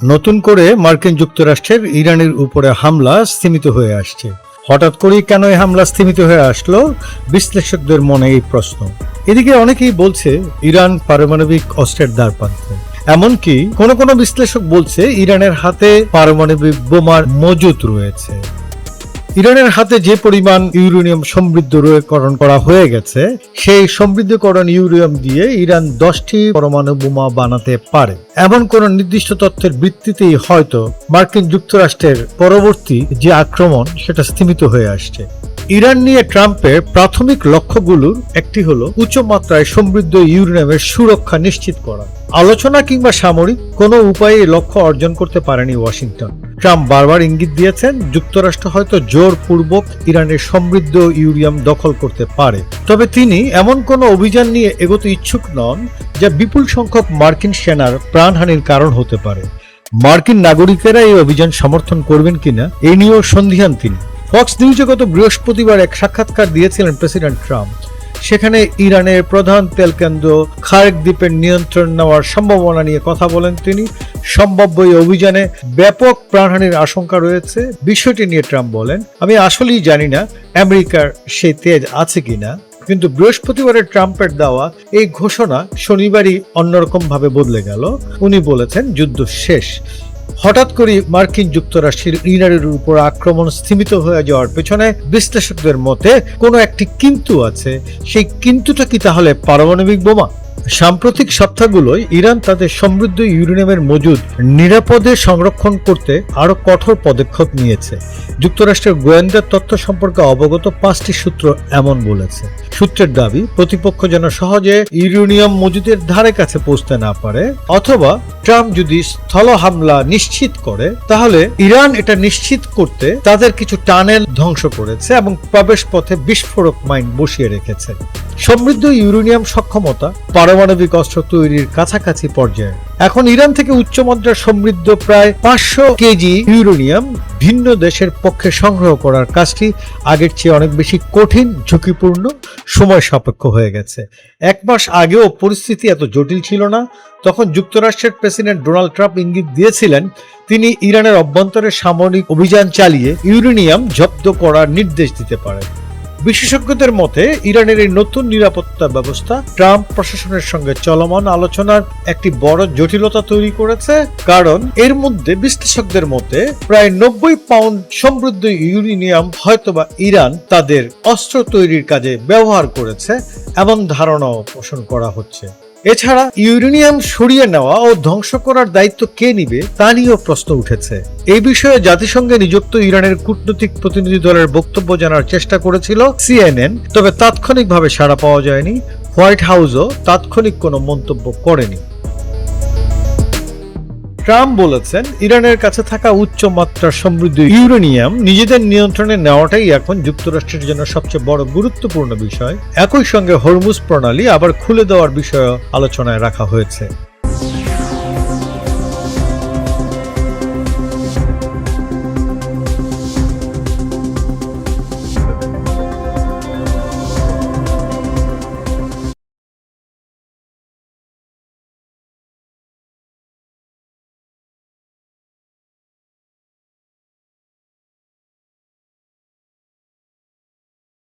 নতুন করে মার্কিন যুক্তরাষ্ট্রের ইরানের উপরে হামলা স্থিমিত হয়ে আসছে। হঠাৎ করেই কেন এই হামলা স্থিমিত হয়ে আসলো, বিশ্লেষকদের মনে এই প্রশ্ন। এদিকে অনেকেই বলছে ইরান পারমাণবিক অস্ত্রের দ্বারপ্রান্তে। এমনকি কোন কোন বিশ্লেষক বলছে ইরানের হাতে পারমাণবিক বোমার মজুত রয়েছে। ইরানের হাতে যে পরিমাণ ইউরেনিয়াম সমৃদ্ধকরণ করা হয়ে গেছে, সেই সমৃদ্ধকরণ ইউরেনিয়াম দিয়ে ইরান 10টি পরমাণু বোমা বানাতে পারে। এমন কোন নির্দিষ্ট তথ্যের ভিত্তিতেই হয়তো মার্কিন যুক্তরাষ্ট্রের পরবর্তী যে আক্রমণ সেটা স্থিমিত হয়ে আসছে। ইরান নিয়ে ট্রাম্পের প্রাথমিক লক্ষ্যগুলোর একটি হলো উচ্চমাত্রায় সমৃদ্ধ ইউরেনিয়ামের সুরক্ষা নিশ্চিত করা। আলোচনা কিংবা সামরিক কোনো উপায়ে লক্ষ্য অর্জন করতে পারেনি ওয়াশিংটন। ট্রাম্প বারবার ইঙ্গিত দিয়েছেন যুক্তরাষ্ট্র হয়তো জোরপূর্বক ইরানের সমৃদ্ধ ইউরেনিয়াম দখল করতে পারে, তবে তিনি এমন কোনো অভিযান নিয়ে এগোতে ইচ্ছুক নন যা বিপুল সংখ্যক মার্কিন সেনার প্রাণহানির কারণ হতে পারে। মার্কিন নাগরিকেরা এই অভিযান সমর্থন করবেন কিনা এ নিয়েও সন্দিহান তিনি। ফক্স নিউজে গত বৃহস্পতিবার এক সাক্ষাৎকার দিয়েছিলেন প্রেসিডেন্ট ট্রাম্প। সেখানে ইরানের প্রধান তেল কেন্দ্র খারেক দ্বীপের নিয়ন্ত্রণ নেওয়ার সম্ভাবনা নিয়ে কথা বলেন তিনি। সম্ভাব্য এই অভিযানে ব্যাপক প্রাণহানির আশঙ্কা রয়েছে বিষয়টি নিয়ে ট্রাম্প বলেন, আমি আসলেই জানি না আমেরিকার সেই তেজ আছে কিনা, কিন্তু বৃহস্পতিবারের ট্রাম্পের দেওয়া এই ঘোষণা শনিবারই অন্যরকম ভাবে বদলে গেল। উনি বলেছেন যুদ্ধ শেষ। হঠাৎ করে মার্কিন যুক্তরাষ্ট্রের ইরানের উপর আক্রমণ স্থিমিত হয়ে যাওয়ার পেছনে বিশ্লেষকদের মতে কোনো একটি কিন্তু আছে। সেই কিন্তুটা কি তাহলে পারমাণবিক বোমা? সাম্প্রতিক সপ্তাহগুলোয় ইরান তাদের সমৃদ্ধ ইউরেনিয়ামের মজুদ নিরাপদে সংরক্ষণ করতে আরো কঠোর পদক্ষেপ নিয়েছে। যুক্তরাষ্ট্রের গোয়েন্দা তথ্য সম্পর্কে অবগত 5টি সূত্র এমন বলেছে। সূত্রের দাবি প্রতিপক্ষ যেন সহজে ইউরেনিয়াম মজুদের ধারে কাছে পৌঁছতে না পারে, অথবা ট্রাম্প যদি স্থল হামলা নিশ্চিত করে তাহলে ইরান এটা নিশ্চিত করতে তাদের কিছু টানেল ধ্বংস করেছে এবং প্রবেশ পথে বিস্ফোরক মাইন বসিয়ে রেখেছে। সমৃদ্ধ ইউরেনিয়াম সক্ষমতা পারমাণবিক অস্ত্র তৈরির কাছাকাছি পর্যায়ে। এখন ইরান থেকে উচ্চমাত্রার সমৃদ্ধ প্রায় 500 কেজি ইউরেনিয়াম ভিন্ন দেশের পক্ষে সংগ্রহ করার কাজটি আগের চেয়ে অনেক বেশি কঠিন, ঝুঁকিপূর্ণ, সময় সাপেক্ষ হয়ে গেছে। 1 মাস আগেও পরিস্থিতি এত জটিল ছিল না। তখন যুক্তরাষ্ট্রের প্রেসিডেন্ট ডোনাল্ড ট্রাম্প ইঙ্গিত দিয়েছিলেন তিনি ইরানের অভ্যন্তরে সামরিক অভিযান চালিয়ে ইউরেনিয়াম জব্দ করার নির্দেশ দিতে পারেন। বিশেষজ্ঞদের মতে ইরানের এই নতুন নিরাপত্তা ব্যবস্থা ট্রাম্প প্রশাসনের সঙ্গে চলমান আলোচনার একটি বড় জটিলতা তৈরি করেছে, কারণ এর মধ্যে বিশ্লেষকদের মতে প্রায় 90 পাউন্ড সমৃদ্ধ ইউরেনিয়াম হয়তোবা ইরান তাদের অস্ত্র তৈরির কাজে ব্যবহার করেছে এমন ধারণাও পোষণ করা হচ্ছে। এছাড়া ইউরেনিয়াম সরিয়ে নেওয়া ও ধ্বংস করার দায়িত্ব কে নিবে তা নিয়েও প্রশ্ন উঠেছে। এই বিষয়ে জাতিসংঘে নিযুক্ত ইরানের কূটনৈতিক প্রতিনিধি দলের বক্তব্য জানার চেষ্টা করেছিল CNN, তবে তাৎক্ষণিকভাবে সাড়া পাওয়া যায়নি। হোয়াইট হাউসও তাৎক্ষণিক কোনো মন্তব্য করেনি। ট্রাম্প বলেছেন ইরানের কাছে থাকা উচ্চ মাত্রার সমৃদ্ধ ইউরেনিয়াম নিজেদের নিয়ন্ত্রণে নেওয়াটাই এখন যুক্তরাষ্ট্রের জন্য সবচেয়ে বড় গুরুত্বপূর্ণ বিষয়। একই সঙ্গে হরমুজ প্রণালী আবার খুলে দেওয়ার বিষয়ে আলোচনায় রাখা হয়েছে।